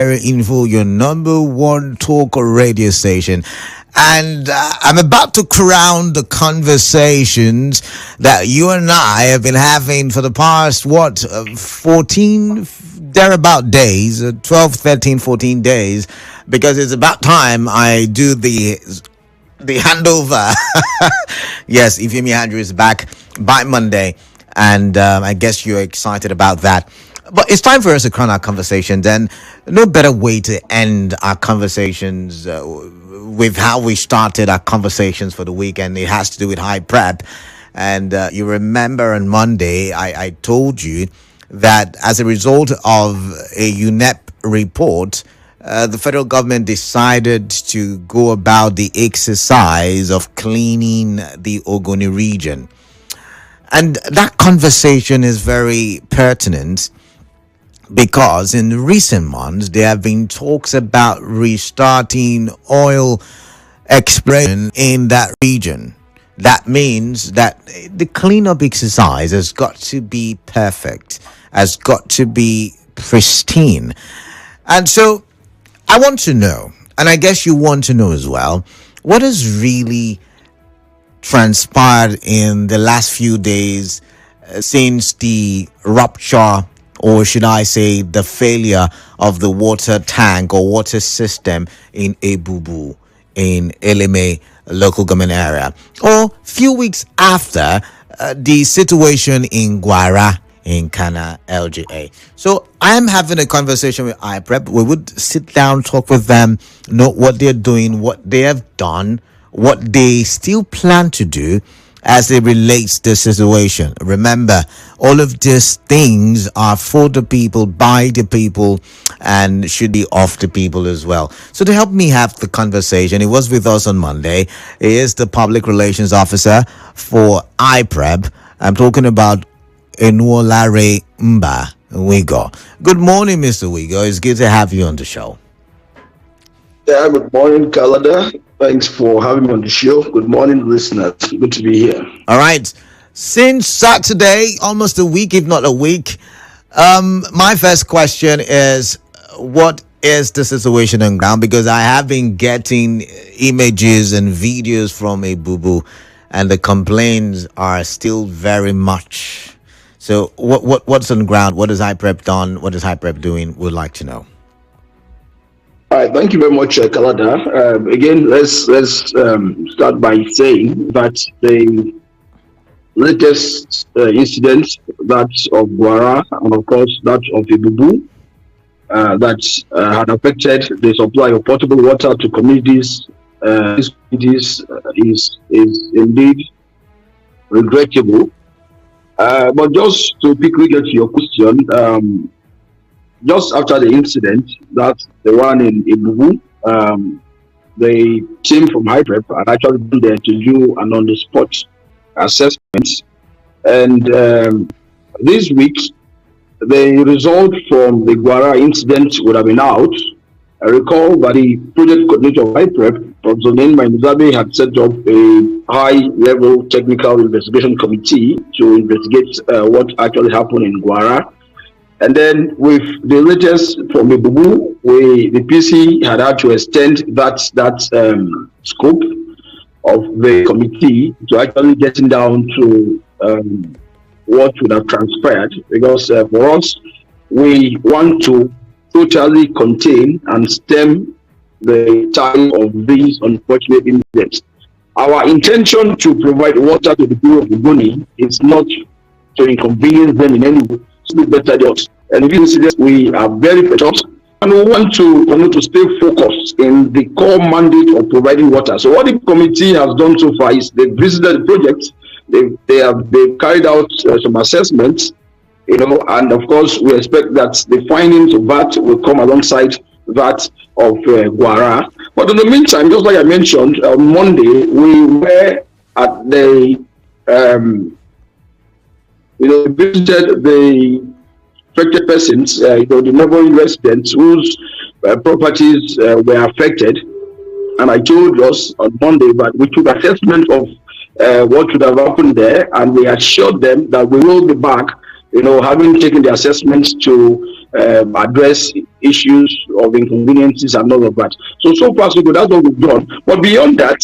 Info, your number one talk radio station. And I'm about to crown the conversations that you and I have been having for the past, 14, thereabout days, 12, 13, 14 days, because it's about time I do the handover. Yes, Ifemi Andrew is back by Monday, and I guess you're excited about that. But it's time for us to crown our conversations, and no better way to end our conversations with how we started our conversations for the weekend. It has to do with Hyprep. And you remember on Monday, I told you that as a result of a UNEP report, the federal government decided to go about the exercise of cleaning the Ogoni region. And that conversation is very pertinent because in recent months, there have been talks about restarting oil exploration in that region. That means that the cleanup exercise has got to be perfect, has got to be pristine. And so I want to know, and I guess you want to know as well, what has really transpired in the last few days since the rupture, or should I say the failure of the water tank or water system in Ebubu in Eleme local government area, or few weeks after the situation in Guara in Kana LGA. So I am having a conversation with Hyprep. We would sit down, talk with them, know what they're doing, what they have done, what they still plan to do as it relates to the situation. Remember, all of these things are for the people, by the people, and should be of the people as well. So to help me have the conversation, he was with us on Monday. He is the public relations officer for Hyprep. I'm talking about Enuolare Nwigoh. Good morning, Mr. Nwigoh. It's good to have you on the show. Yeah, good morning, Kalada. Thanks for having me on the show. Good morning, listeners. Good to be here. All right. Since Saturday, almost a week, if not a week, my first question is, what is the situation on ground? Because I have been getting images and videos from Ebubu, and the complaints are still very much. So what's on ground? What has Hyprep done? What is Hyprep doing? We'd like to know. All right, thank you very much, Kalada. Again, let's start by saying that the latest incident, that of Guara, and of course that of Ebubu, that had affected the supply of potable water to communities, is indeed regrettable. But just to quickly get to your question, just after the incident, that's the one in Ebubu, the team from Hyprep had actually been there to do an on-the-spot assessment. And this week, the result from the Guara incident would have been out. I recall that the project coordinator of Hyprep, Professor Nenma Muzabe, had set up a high-level technical investigation committee to investigate what actually happened in Guara. And then with the latest from Ebubu, the PC had to extend that scope of the committee to actually getting down to what would have transpired. Because for us, we want to totally contain and stem the tide of these unfortunate incidents. Our intention to provide water to the people of Ogoni is not to inconvenience them in any way. Better jobs. And in this incident, we are very patient, and we want to stay focused in the core mandate of providing water. So what the committee has done so far is they visited the project, they've carried out some assessments, and of course we expect that the findings of that will come alongside that of Guara. But in the meantime, just like I mentioned, on Monday we were at the visited the affected persons, the neighboring residents whose properties were affected. And I told us on Monday that we took assessment of what should have happened there, and we assured them that we will be back, having taken the assessments to address issues of inconveniences and all of that. So far so good. That's what we've done. But beyond that,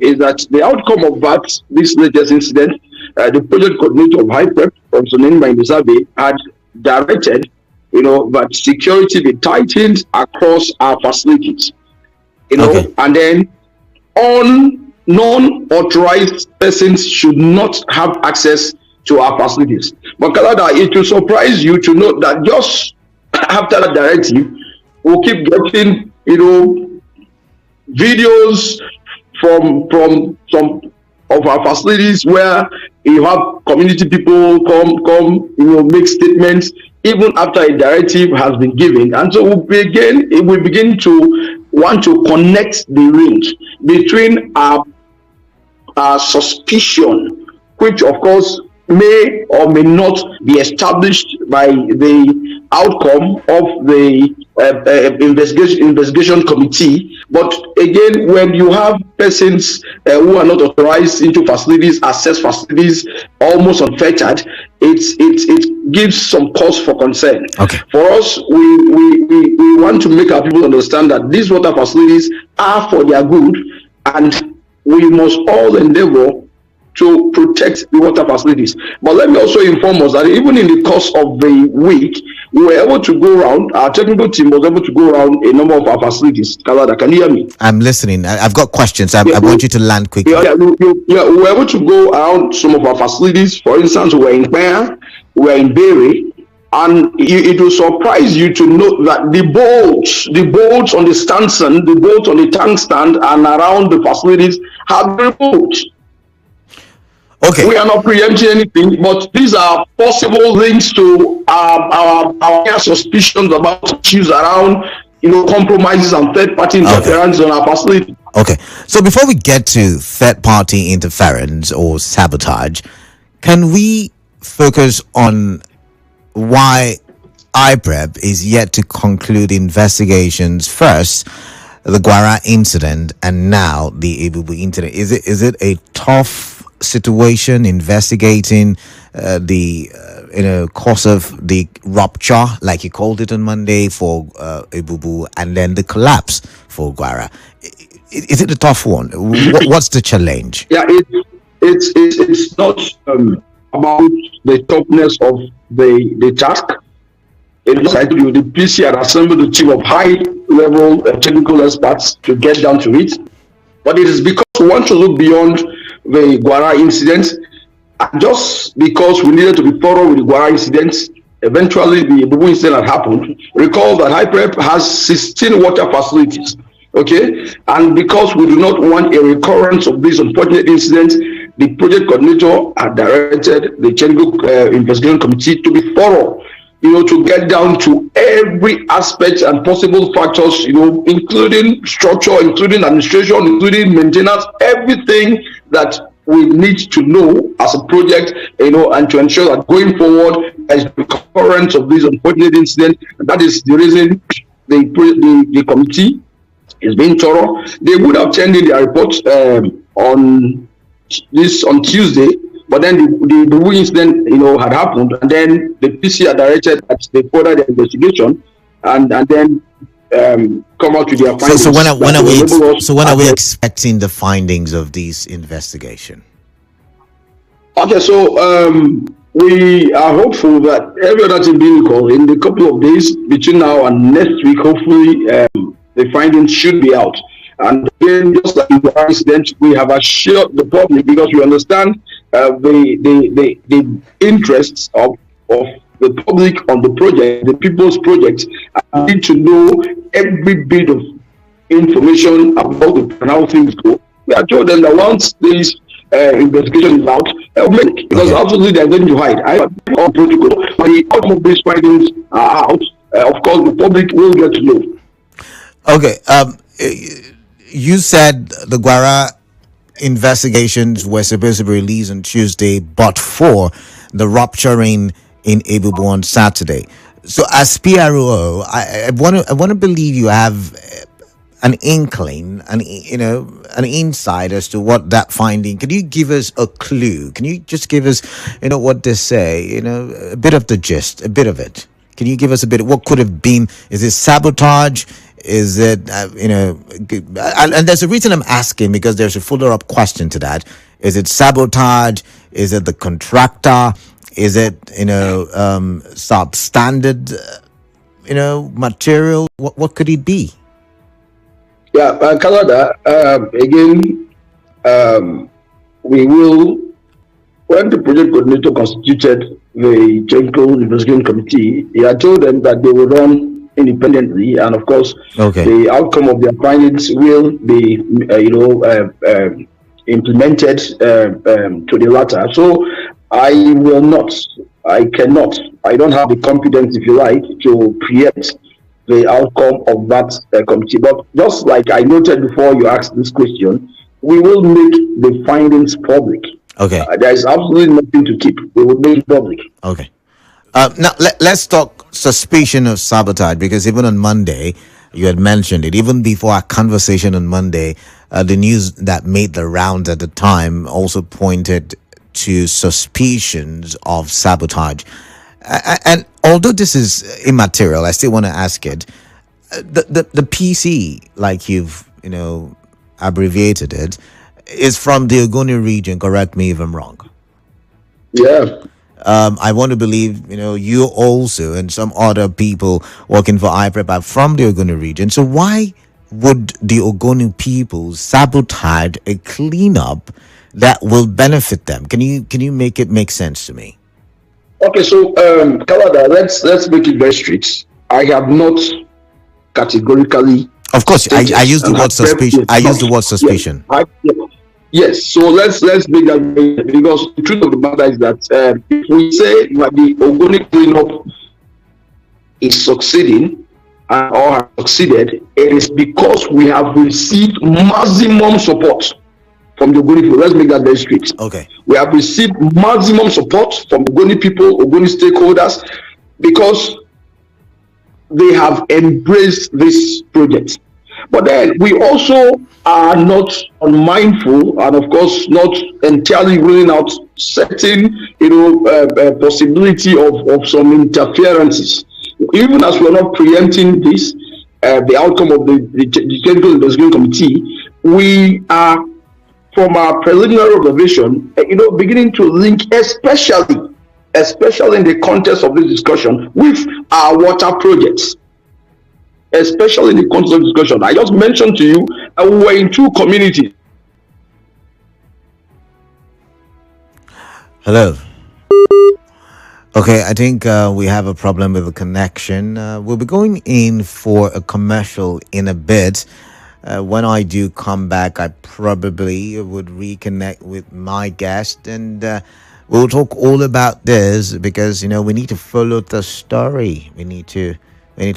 is that the outcome of that this latest incident, the project coordinator of Hyprep, Professor Nwigoh in the survey, had directed, that security be tightened across our facilities. Okay. And then non-authorized persons should not have access to our facilities. But Kalada, it will surprise you to know that just after that directive, we'll keep getting, videos from some of our facilities where you have community people come, make statements even after a directive has been given. And so we begin to want to connect the range between our suspicion, which of course may or may not be established by the outcome of the investigation committee. But again, when you have persons who are not authorized into facilities, access facilities almost unfettered, it gives some cause for concern. Okay. For us, we want to make our people understand that these water facilities are for their good, and we must all endeavor to protect the water facilities. But let me also inform us that even in the course of the week, we were able to go around, our technical team was able to go around a number of our facilities. Kalada, can you hear me? I'm listening. I've got questions. I want you to land quickly. We were able to go around some of our facilities. For instance, we were in Paya, we were in Berry, and it will surprise you to know that the bolts on the stanchion, the bolts on the tank stand and around the facilities have been removed. Okay. We are not preempting anything, but these are possible links to our suspicions about issues around, compromises and third-party interference on our facility. Okay. So before we get to third-party interference or sabotage, can we focus on why Hyprep is yet to conclude investigations? First, the Gwara incident, and now the Ebubu incident. Is it a tough situation investigating the cause of the rupture, like you called it on Monday, for Ebubu, and then the collapse for Gwara? Is it a tough one? What's the challenge? Yeah, it's not about the toughness of the task. It's like the PC had assembled a team of high-level technical experts to get down to it, but it is because we want to look beyond the Gwara incident. And just because we needed to be thorough with the Gwara incident, eventually the Ebubu incident had happened. Recall that Hyprep has 16 water facilities, okay? And because we do not want a recurrence of this unfortunate incident, the project coordinator had directed the technical investigation committee to be thorough, to get down to every aspect and possible factors, including structure, including administration, including maintenance, everything that we need to know as a project, and to ensure that going forward, as the recurrence of this unfortunate incident, and that is the reason the committee is being thorough. They would have turned in their report on Tuesday, but then the incident, had happened, and then the PC had directed that they further the investigation, and then come out with their findings. So when are we expecting the findings of this investigation? Okay, so we are hopeful that every other thing being equal, in a couple of days between now and next week, hopefully the findings should be out. And again, just like in the incident, we have assured the public, because we understand the interests of the public on the project, the people's project. I need to know every bit of information about how things go. We are told them that once this investigation is out, because absolutely they're going to hide. I have all protocol. When the outcome of these findings are out, of course the public will get to know. Okay. You said the Gwara investigations were supposed to be released on Tuesday, but for the rupturing in Ebubu on Saturday. So as PRO, I want to believe you have an inkling, an insight as to what that finding. Can you give us a clue? Can you just give us, what they say, a bit of the gist, a bit of it? Can you give us a bit? What could have been? Is it sabotage? Is it, and there's a reason I'm asking, because there's a follow up question to that. Is it sabotage? Is it the contractor? Is it, substandard, material? What could it be? Yeah, Kalada, again, we will, when the project coordinator constituted the technical investigation committee, he had told them that they will run independently, and of course, the outcome of their findings will be, implemented to the latter. So I will not, I cannot, I don't have the competence, if you like, to preempt the outcome of that committee. But just like I noted before you asked this question, we will make the findings public. Okay. There is absolutely nothing to keep. We will make it public. Okay. Now, let's talk suspicion of sabotage, because even on Monday, you had mentioned it. Even before our conversation on Monday, the news that made the rounds at the time also pointed to suspicions of sabotage. And although this is immaterial, I still want to ask it. The PC, like you've abbreviated it, is from the Ogoni region. Correct me if I'm wrong. Yeah. I want to believe you also and some other people working for Hyprep are from the Ogoni region. So why would the Ogoni people sabotage a cleanup that will benefit them? Can you make it make sense to me? Okay, so Kalada, let's make it very straight. I have not categorically. Of course, I use the word suspicion. I use the word suspicion. Yes, so let's make that, because the truth of the matter is that if we say that the Ogoni cleanup is succeeding or has succeeded, it is because we have received maximum support from the Ogoni people. Let's make that very straight. Okay. We have received maximum support from Ogoni people, Ogoni stakeholders, because they have embraced this project. But then we also are not unmindful, and of course not entirely ruling out certain possibility of some interferences. Even as we are not preempting this, the outcome of the technical investigation committee, we are, from our preliminary observation, beginning to link, especially in the context of this discussion, with our water projects. Especially in the context of discussion. I just mentioned to you we were in two communities. Hello. Okay, I think we have a problem with the connection. We'll be going in for a commercial in a bit. When I do come back, I probably would reconnect with my guest, and we'll talk all about this, because we need to follow the story. We need to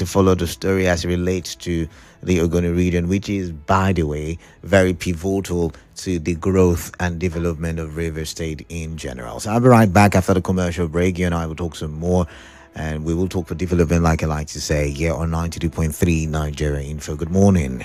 follow the story as it relates to the Ogoni region, which is, by the way, very pivotal to the growth and development of River State in general. So I'll be right back after the commercial break. You and I will talk some more, and we will talk for development, like I like to say, here on 92.3 Nigeria Info. Good morning.